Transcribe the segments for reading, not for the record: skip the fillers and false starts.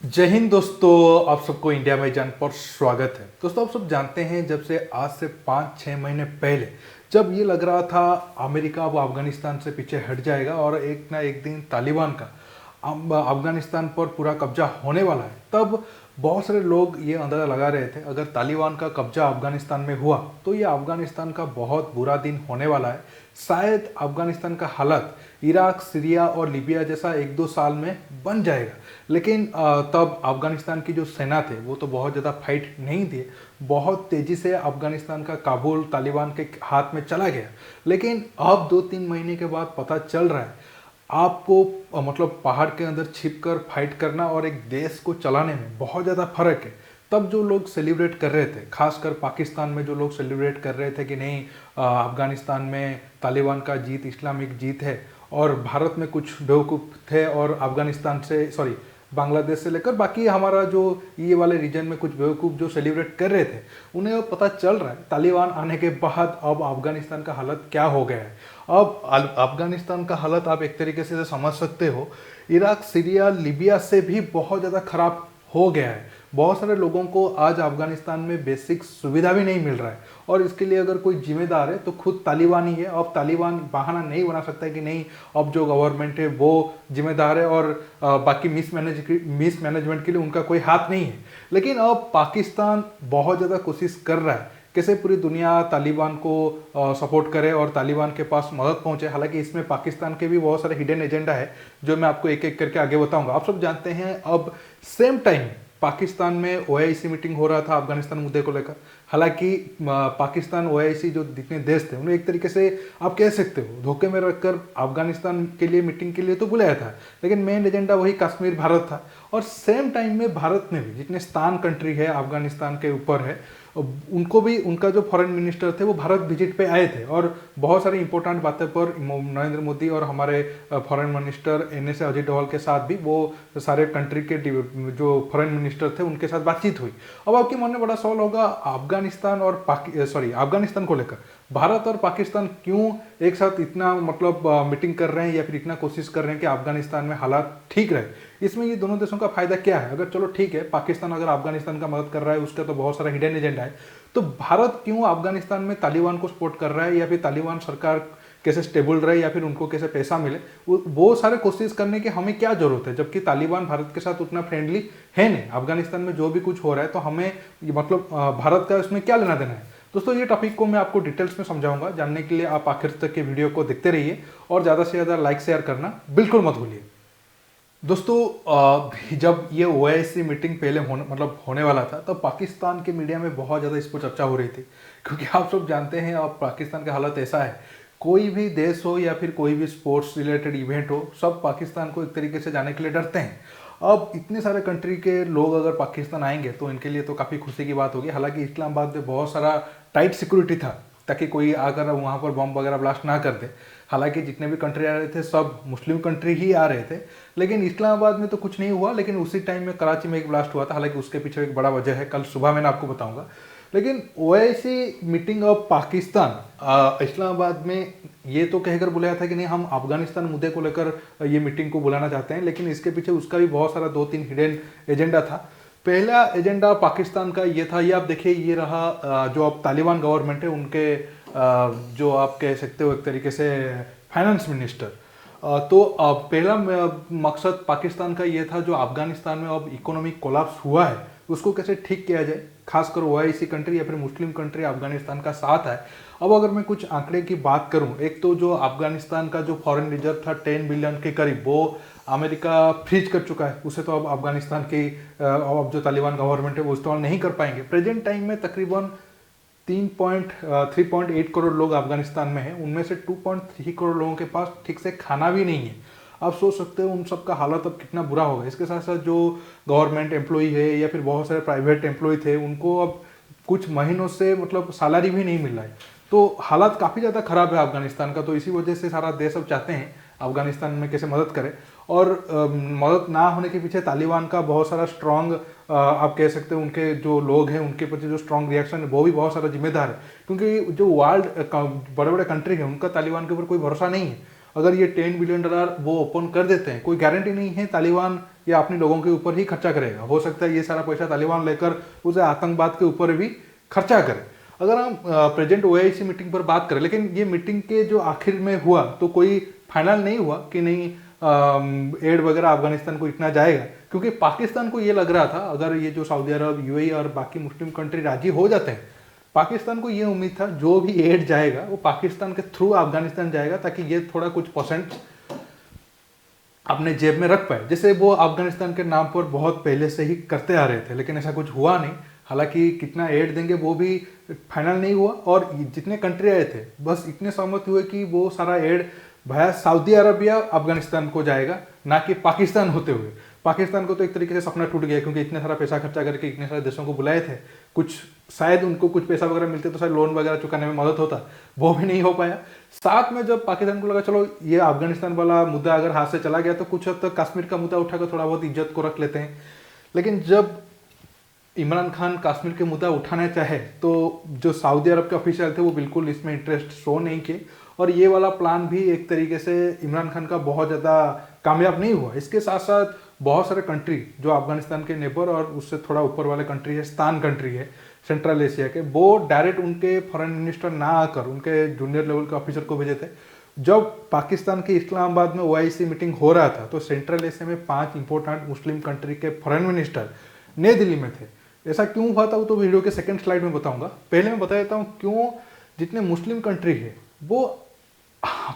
जय हिंद दोस्तों, आप सबको इंडिया में जान पर स्वागत है। दोस्तों, आप सब जानते हैं जब से आज से 5-6 महीने पहले जब ये लग रहा था अमेरिका अब अफगानिस्तान से पीछे हट जाएगा और एक ना एक दिन तालिबान का अफगानिस्तान पर पूरा कब्जा होने वाला है, तब बहुत सारे लोग ये अंदाज़ा लगा रहे थे अगर तालिबान का कब्जा अफगानिस्तान में हुआ तो ये अफगानिस्तान का बहुत बुरा दिन होने वाला है। शायद अफगानिस्तान का हालत इराक, सीरिया और लीबिया जैसा 1-2 साल में बन जाएगा। लेकिन तब अफगानिस्तान की जो सेना थे वो तो बहुत ज़्यादा फाइट नहीं दिए, बहुत तेज़ी से अफगानिस्तान का काबुल तालिबान के हाथ में चला गया। लेकिन अब 2-3 महीने के बाद पता चल रहा है आपको मतलब पहाड़ के अंदर छिपकर फाइट करना और एक देश को चलाने में बहुत ज़्यादा फर्क है। तब जो लोग सेलिब्रेट कर रहे थे, खासकर पाकिस्तान में जो लोग सेलिब्रेट कर रहे थे कि नहीं अफगानिस्तान में तालिबान का जीत इस्लामिक जीत है, और भारत में कुछ बेवकूफ़ थे और अफगानिस्तान से सॉरी बांग्लादेश से लेकर बाकी हमारा जो ये वाले रीजन में कुछ बेवकूफ़ जो सेलिब्रेट कर रहे थे, उन्हें अब पता चल रहा है तालिबान आने के बाद अब अफगानिस्तान का हालत क्या हो गया है। अब अफगानिस्तान का हालत आप एक तरीके से समझ सकते हो, इराक, सीरिया, लीबिया से भी बहुत ज़्यादा खराब हो गया है। बहुत सारे लोगों को आज अफगानिस्तान में बेसिक सुविधा भी नहीं मिल रहा है, और इसके लिए अगर कोई जिम्मेदार है तो खुद तालिबान ही है। अब तालिबान बहाना नहीं बना सकता है कि नहीं अब जो गवर्नमेंट है वो जिम्मेदार है और बाकी मिसमैनेजमेंट के लिए उनका कोई हाथ नहीं है। लेकिन अब पाकिस्तान बहुत ज़्यादा कोशिश कर रहा है कैसे पूरी दुनिया तालिबान को सपोर्ट करे और तालिबान के पास मदद पहुंचे। हालांकि इसमें पाकिस्तान के भी बहुत सारे हिडन एजेंडा है जो मैं आपको एक एक करके आगे बताऊंगा। आप सब जानते हैं अब सेम टाइम पाकिस्तान में ओआईसी मीटिंग हो रहा था अफगानिस्तान मुद्दे को लेकर। हालांकि पाकिस्तान ओआईसी जो जितने देश थे उन्हें एक तरीके से आप कह सकते हो धोखे में रखकर अफगानिस्तान के लिए मीटिंग के लिए तो बुलाया था, लेकिन मेन एजेंडा वही कश्मीर भारत था। और सेम टाइम में भारत में भी जितने स्तान कंट्री है अफगानिस्तान के ऊपर है, उनको भी उनका जो फॉरेन मिनिस्टर थे वो भारत विजिट पे आए थे और बहुत सारी इंपॉर्टेंट बातें पर नरेंद्र मोदी और हमारे foreign minister NS Ajit Doval के साथ भी वो सारे कंट्री के जो फॉरेन मिनिस्टर थे उनके साथ बातचीत हुई। अब आपके मन में बड़ा सवाल होगा अफगानिस्तान और अफगानिस्तान को लेकर भारत और पाकिस्तान क्यों एक साथ इतना मतलब मीटिंग कर रहे हैं या फिर इतना कोशिश कर रहे हैं कि अफगानिस्तान में हालात ठीक रहे। इसमें ये दोनों देशों का फायदा क्या है? अगर चलो ठीक है पाकिस्तान अगर अफगानिस्तान का मदद कर रहा है उसका तो बहुत सारा हिडन एजेंडा है, तो भारत क्यों अफगानिस्तान में तालिबान को सपोर्ट कर रहा है या फिर तालिबान सरकार कैसे स्टेबल रहे या फिर उनको कैसे पैसा मिले, वो सारे कोशिश करने की हमें क्या जरूरत है? जबकि तालिबान भारत के साथ उतना फ्रेंडली है नहीं। अफगानिस्तान में जो भी कुछ हो रहा है तो हमें मतलब भारत का इसमें क्या लेना देना है? दोस्तों, ये टॉपिक को मैं आपको डिटेल्स में समझाऊंगा। जानने के लिए आप आखिर तक के वीडियो को देखते रहिए और ज़्यादा से ज़्यादा लाइक शेयर करना बिल्कुल मत भूलिए। दोस्तों, जब ये ओआईसी मीटिंग पहले होने वाला था तब पाकिस्तान के मीडिया में बहुत ज़्यादा इस पर चर्चा हो रही थी, क्योंकि आप सब जानते हैं अब पाकिस्तान का हालत ऐसा है, कोई भी देश हो या फिर कोई भी स्पोर्ट्स रिलेटेड इवेंट हो, सब पाकिस्तान को एक तरीके से जाने के लिए डरते हैं। अब इतने सारे कंट्री के लोग अगर पाकिस्तान आएंगे तो इनके लिए तो काफ़ी खुशी की बात होगी। हालांकि इस्लामाबाद में बहुत सारा टाइट सिक्योरिटी था ताकि कोई आकर वहाँ पर बम वगैरह ब्लास्ट ना कर दे। हालांकि जितने भी कंट्री आ रहे थे सब मुस्लिम कंट्री ही आ रहे थे, लेकिन इस्लामाबाद में तो कुछ नहीं हुआ। लेकिन उसी टाइम में कराची में एक ब्लास्ट हुआ था, हालांकि उसके पीछे एक बड़ा वजह है, कल सुबह मैंने आपको बताऊंगा। लेकिन OIC meeting of Pakistan Islamabad में ये तो कहकर बुलाया था कि नहीं हम अफगानिस्तान मुद्दे को लेकर ये मीटिंग को बुलाना चाहते हैं, लेकिन इसके पीछे उसका भी बहुत सारा 2-3 हिडन एजेंडा था। पहला एजेंडा पाकिस्तान का ये था, ये आप देखिए, ये रहा जो अब तालिबान गवर्नमेंट है उनके जो आप कह सकते हो एक तरीके से फाइनेंस मिनिस्टर। तो पहला मकसद पाकिस्तान का ये था जो अफगानिस्तान में अब इकोनॉमिक कोलैप्स हुआ है उसको कैसे ठीक किया जाए, खासकर ओआईसी कंट्री या फिर मुस्लिम कंट्री अफगानिस्तान का साथ है। अब अगर मैं कुछ आंकड़े की बात करूं, एक तो जो अफगानिस्तान का जो फॉरेन रिजर्व था 10 बिलियन के करीब, वो अमेरिका फ्रीज कर चुका है। उसे तो अब अफगानिस्तान की अब जो तालिबान गवर्नमेंट है वो इस्तेमाल नहीं कर पाएंगे। प्रेजेंट टाइम में तकरीबन 3.8 करोड़ लोग अफगानिस्तान में हैं, उनमें से 2.3 करोड़ लोगों के पास ठीक से खाना भी नहीं है। आप सोच सकते हो उन सब का हालत अब कितना बुरा होगा। इसके साथ साथ जो गवर्नमेंट एम्प्लॉई है या फिर बहुत सारे प्राइवेट एम्प्लॉय थे उनको अब कुछ महीनों से मतलब सैलरी भी नहीं मिल रहा है। तो हालात काफ़ी ज़्यादा खराब है अफगानिस्तान का। तो इसी वजह से सारा देश अब चाहते हैं अफगानिस्तान में कैसे मदद करें, और मदद ना होने के पीछे तालिबान का बहुत सारा स्ट्रॉन्ग आप कह सकते हैं उनके जो लोग हैं उनके प्रति जो स्ट्रॉन्ग रिएक्शन है वो भी बहुत सारा जिम्मेदार है। क्योंकि जो वर्ल्ड बड़े बड़े कंट्री हैं उनका तालिबान के ऊपर कोई भरोसा नहीं है। अगर ये $10 बिलियन वो ओपन कर देते हैं, कोई गारंटी नहीं है तालिबान या अपने लोगों के ऊपर ही खर्चा करेगा। हो सकता है ये सारा पैसा तालिबान लेकर उसे आतंकवाद के ऊपर भी खर्चा करे। अगर हम प्रेजेंट ओआईसी मीटिंग पर बात करें, लेकिन ये मीटिंग के जो आखिर में हुआ तो कोई फाइनल नहीं हुआ कि नहीं एड वगैरह अफगानिस्तान को इतना जाएगा, क्योंकि पाकिस्तान को ये लग रहा था अगर ये जो सऊदी अरब, यूएई और बाकी मुस्लिम कंट्री राजी हो जाते हैं, पाकिस्तान को ये उम्मीद था जो भी एड जाएगा वो पाकिस्तान के थ्रू अफगानिस्तान जाएगा, ताकि ये थोड़ा कुछ परसेंट अपने जेब में रख पाए, जैसे वो अफगानिस्तान के नाम पर बहुत पहले से ही करते आ रहे थे। लेकिन ऐसा कुछ हुआ नहीं। हालांकि कितना एड देंगे वो भी फाइनल नहीं हुआ, और जितने कंट्री आए थे बस इतने सहमत हुए कि वो सारा एड भाया सऊदी अरब या अफगानिस्तान को जाएगा, ना कि पाकिस्तान होते हुए। पाकिस्तान को तो एक तरीके से सपना टूट गया, क्योंकि इतने सारा पैसा खर्चा करके इतने सारे देशों को बुलाए थे, कुछ शायद उनको कुछ पैसा वगैरह मिलते तो शायद लोन वगैरह चुकाने में मदद होता, वो भी नहीं हो पाया। साथ में जब पाकिस्तान को लगा चलो ये अफगानिस्तान वाला मुद्दा अगर हाथ से चला गया तो कुछ हद तक कश्मीर का मुद्दा उठाकर थोड़ा बहुत इज्जत को रख लेते हैं। लेकिन जब इमरान खान कश्मीर के मुद्दा उठाना चाहे तो जो सऊदी अरब के ऑफिशियल थे वो बिल्कुल इसमें इंटरेस्ट शो नहीं किए, और ये वाला प्लान भी एक तरीके से इमरान खान का बहुत ज़्यादा कामयाब नहीं हुआ। इसके साथ साथ बहुत सारे कंट्री जो अफगानिस्तान के नेबर और उससे थोड़ा ऊपर वाले कंट्री है, स्तान कंट्री है सेंट्रल एशिया के, वो डायरेक्ट उनके फॉरेन मिनिस्टर ना आकर उनके जूनियर लेवल के ऑफिसर को भेजे थे। जब पाकिस्तान के इस्लामाबाद में ओआईसी मीटिंग हो रहा था तो सेंट्रल एशिया में 5 इंपॉर्टेंट मुस्लिम कंट्री के फॉरेन मिनिस्टर नई दिल्ली में थे। ऐसा क्यों हुआ था वो तो वीडियो के सेकंड स्लाइड में बताऊंगा। पहले मैं बता देता हूँ क्यों जितने मुस्लिम कंट्री है वो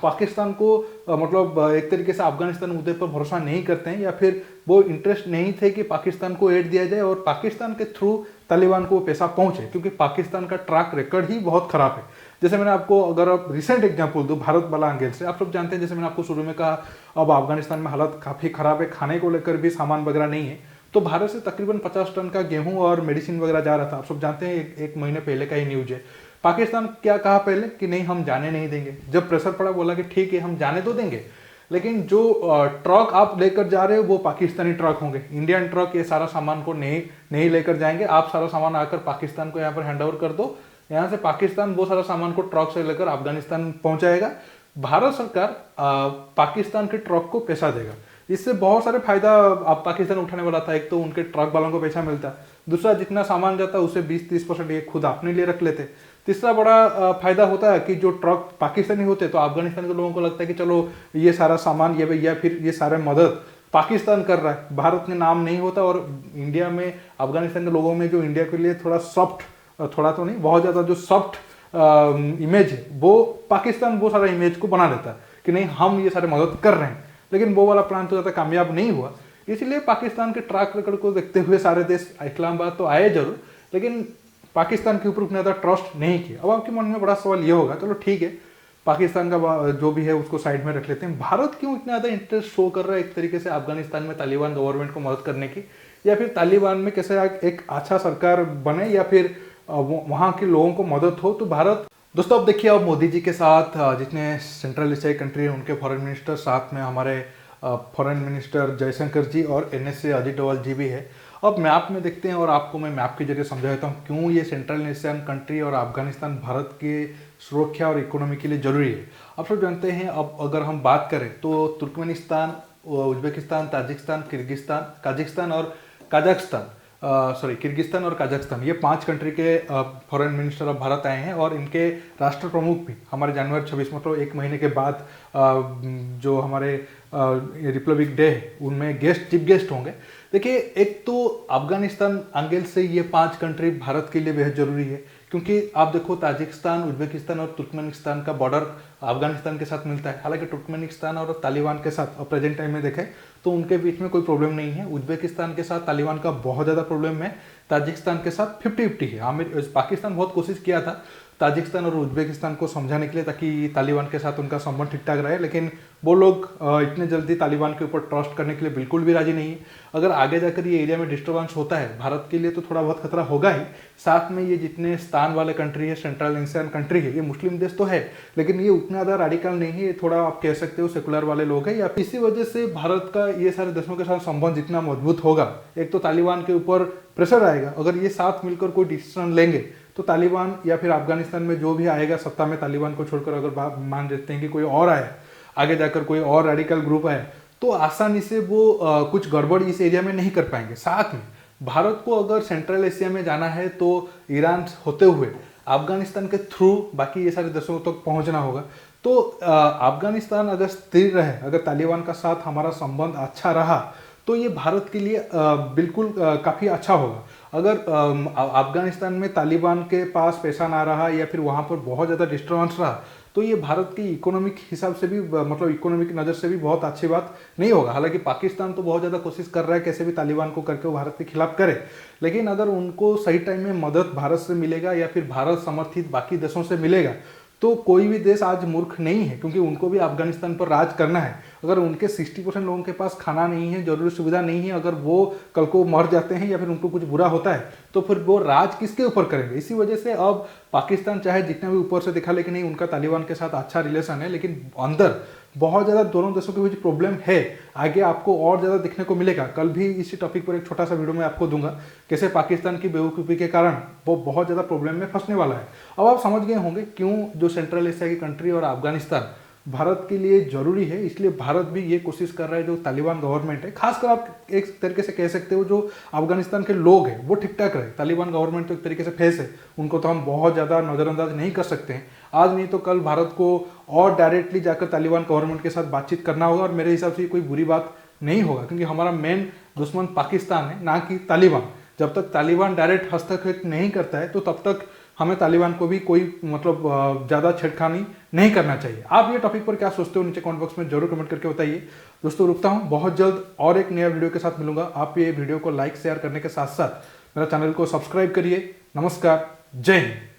पाकिस्तान को मतलब एक तरीके से अफगानिस्तान मुद्दे पर भरोसा नहीं करते हैं, या फिर वो इंटरेस्ट नहीं थे कि पाकिस्तान को एड दिया जाए और पाकिस्तान के थ्रू तालिबान को पैसा पहुंचे, क्योंकि पाकिस्तान का ट्रैक रिकॉर्ड ही बहुत खराब है। जैसे मैंने आपको अगर आप रिसेंट एग्जांपल दूं भारत वाला एंगल से, आप सब जानते हैं जैसे मैंने आपको शुरू में कहा अब अफगानिस्तान में हालत काफ़ी खराब है, खाने को लेकर भी सामान वगैरह नहीं है, तो भारत से तकरीबन 50 टन का गेहूं और मेडिसिन वगैरह जा रहा था। आप सब जानते हैं एक महीने पहले का ही न्यूज है। पाकिस्तान क्या कहा पहले कि नहीं हम जाने नहीं देंगे, जब प्रेशर पड़ा बोला कि ठीक है हम जाने तो देंगे, लेकिन जो ट्रक आप लेकर जा रहे हो वो पाकिस्तानी ट्रक होंगे, इंडियन ट्रक ये सारा सामान को नहीं लेकर जाएंगे, आप सारा सामान आकर पाकिस्तान को यहाँ पर हैंड ओवर कर दो, यहाँ से पाकिस्तान वो सारा सामान को ट्रक से लेकर अफगानिस्तान पहुंचाएगा। भारत सरकार पाकिस्तान के ट्रक को पैसा देगा। इससे बहुत सारे फायदा आप पाकिस्तान उठाने वाला था। एक तो उनके ट्रक वालों को पैसा मिलता, दूसरा जितना सामान जाता उससे 20-30% ये खुद अपने लिए रख लेते, तीसरा बड़ा फायदा होता है कि जो ट्रक पाकिस्तानी होते तो अफगानिस्तान के लोगों को लगता है कि चलो ये सारा सामान ये या फिर ये सारे मदद पाकिस्तान कर रहा है, भारत के नाम नहीं होता, और इंडिया में अफगानिस्तान के लोगों में जो इंडिया के लिए थोड़ा सॉफ्ट, थोड़ा तो नहीं बहुत ज़्यादा जो सॉफ्ट इमेज है वो पाकिस्तान वो सारा इमेज को बना देता है कि नहीं हम ये सारे मदद कर रहे हैं। लेकिन वो वाला प्लान तो ज़्यादा कामयाब नहीं हुआ, इसलिए पाकिस्तान के ट्रैक रिकॉर्ड को देखते हुए सारे देश इस्लामाबाद तो आए जरूर, लेकिन पाकिस्तान के ऊपर उतना ज़्यादा ट्रस्ट नहीं किया। अब आपके मन में बड़ा सवाल ये होगा चलो ठीक है पाकिस्तान का जो भी है उसको साइड में रख लेते हैं, भारत क्यों इतना ज़्यादा इंटरेस्ट शो कर रहा है एक तरीके से अफगानिस्तान में तालिबान गवर्नमेंट को मदद करने की, या फिर तालिबान में कैसे एक अच्छा सरकार बने या फिर वहाँ के लोगों को मदद हो। तो भारत दोस्तों अब देखिए अब मोदी जी के साथ जितने सेंट्रल एशियाई कंट्री हैं उनके फॉरेन मिनिस्टर, साथ में हमारे फॉरेन मिनिस्टर जयशंकर जी और एनएसए अजीत डोवाल जी भी है। अब मैप में देखते हैं और आपको मैं मैप के जरिए समझा देता हूँ क्यों ये सेंट्रल एशियन कंट्री और अफगानिस्तान भारत के सुरक्षा और इकोनॉमी के लिए जरूरी है। आप सब जानते हैं अब अगर हम बात करें तो तुर्कमेनिस्तान, उज्बेकिस्तान, ताजिकिस्तान, काजिकिस्तान और कजाकिस्तान किर्गिस्तान और कजाकिस्तान ये 5 कंट्री के फॉरेन मिनिस्टर अब भारत आए हैं, और इनके राष्ट्र प्रमुख भी हमारे जनवरी 26 मतलब एक महीने के बाद जो हमारे रिपब्लिक डे है उनमें चीफ गेस्ट होंगे। देखिए एक तो अफगानिस्तान एंगल से ये 5 कंट्री भारत के लिए बेहद जरूरी है, क्योंकि आप देखो ताजिकिस्तान, उज्बेकिस्तान और तुर्कमेनिस्तान का बॉर्डर अफगानिस्तान के साथ मिलता है। हालांकि तुर्कमेनिस्तान और तालिबान के साथ प्रेजेंट टाइम में देखें तो उनके बीच में कोई प्रॉब्लम नहीं है। उज्बेकिस्तान के साथ तालिबान का बहुत ज़्यादा प्रॉब्लम है, ताजिकिस्तान के साथ 50-50 है। पाकिस्तान बहुत कोशिश किया था ताजिकिस्तान और उज्बेकिस्तान को समझाने के लिए ताकि तालिबान के साथ उनका संबंध ठीक ठाक रहे, लेकिन वो लोग इतने जल्दी तालिबान के ऊपर ट्रस्ट करने के लिए बिल्कुल भी राजी नहीं है। अगर आगे जाकर ये एरिया में डिस्टर्बेंस होता है भारत के लिए तो थोड़ा बहुत खतरा होगा ही। साथ में ये जितने स्थान वाले कंट्री है, सेंट्रल एशियन कंट्री है, ये मुस्लिम देश तो है लेकिन ये उतना ज़्यादा रेडिकल नहीं है, ये थोड़ा आप कह सकते हो सेकुलर वाले लोग हैं। या इसी वजह से भारत का ये सारे देशों के साथ संबंध जितना मजबूत होगा, एक तो तालिबान के ऊपर प्रेशर आएगा, अगर ये साथ मिलकर कोई डिसीजन लेंगे तो तालिबान या फिर अफगानिस्तान में जो भी आएगा सत्ता में तालिबान को छोड़कर, अगर मान लेते हैं कि कोई और आया आगे जाकर कोई और रेडिकल ग्रुप है तो आसानी से वो कुछ गड़बड़ इस एरिया में नहीं कर पाएंगे। साथ में भारत को अगर सेंट्रल एशिया में जाना है तो ईरान होते हुए अफगानिस्तान के थ्रू बाकी ये सारे देशों तक पहुंचना होगा। तो अफगानिस्तान अगर स्थिर रहे, अगर तालिबान का साथ हमारा संबंध अच्छा रहा तो ये भारत के लिए बिल्कुल काफ़ी अच्छा होगा। अगर अफगानिस्तान में तालिबान के पास पैसा ना रहा या फिर वहाँ पर बहुत ज़्यादा डिस्टर्बेंस रहा तो ये भारत की इकोनॉमिक हिसाब से भी मतलब इकोनॉमिक नज़र से भी बहुत अच्छी बात नहीं होगा। हालांकि पाकिस्तान तो बहुत ज़्यादा कोशिश कर रहा है कैसे भी तालिबान को करके वो भारत के खिलाफ करे, लेकिन अगर उनको सही टाइम में मदद भारत से मिलेगा या फिर भारत समर्थित बाकी देशों से मिलेगा तो कोई भी देश आज मूर्ख नहीं है, क्योंकि उनको भी अफगानिस्तान पर राज करना है। अगर उनके 60% लोगों के पास खाना नहीं है, जरूरी सुविधा नहीं है, अगर वो कल को मर जाते हैं या फिर उनको कुछ बुरा होता है तो फिर वो राज किसके ऊपर करेंगे। इसी वजह से अब पाकिस्तान चाहे जितना भी ऊपर से दिखा लेकिन नहीं उनका तालिबान के साथ अच्छा रिलेशन है, लेकिन अंदर बहुत ज़्यादा दोनों देशों के बीच प्रॉब्लम है। आगे आपको और ज़्यादा देखने को मिलेगा। कल भी इसी टॉपिक पर एक छोटा सा वीडियो मैं आपको दूंगा कैसे पाकिस्तान की बेवकूफ़ी के कारण वो बहुत ज़्यादा प्रॉब्लम में फंसने वाला है। अब आप समझ गए होंगे क्यों जो सेंट्रल एशिया की कंट्री और अफगानिस्तान भारत के लिए जरूरी है। इसलिए भारत भी ये कोशिश कर रहा है जो तालिबान गवर्नमेंट है, खासकर आप एक तरीके से कह सकते हो जो अफगानिस्तान के लोग हैं वो ठीक ठाक रहे। तालिबान गवर्नमेंट तो एक तरीके से फेस है, उनको तो हम बहुत ज़्यादा नज़रअंदाज नहीं कर सकते हैं। आज नहीं तो कल भारत को और डायरेक्टली जाकर तालिबान गवर्नमेंट के साथ बातचीत करना होगा और मेरे हिसाब से कोई बुरी बात नहीं होगा, क्योंकि हमारा मेन दुश्मन पाकिस्तान है ना कि तालिबान। जब तक तालिबान डायरेक्ट हस्तक्षेप नहीं करता है तो तब तक हमें तालिबान को भी कोई मतलब ज़्यादा छेड़खानी नहीं करना चाहिए। आप ये टॉपिक पर क्या सोचते हो नीचे कमेंट बॉक्स में जरूर कमेंट करके बताइए। दोस्तों रुकता हूँ, बहुत जल्द और एक नया वीडियो के साथ मिलूंगा। आप ये वीडियो को लाइक शेयर करने के साथ साथ मेरा चैनल को सब्सक्राइब करिए। नमस्कार, जय हिंद।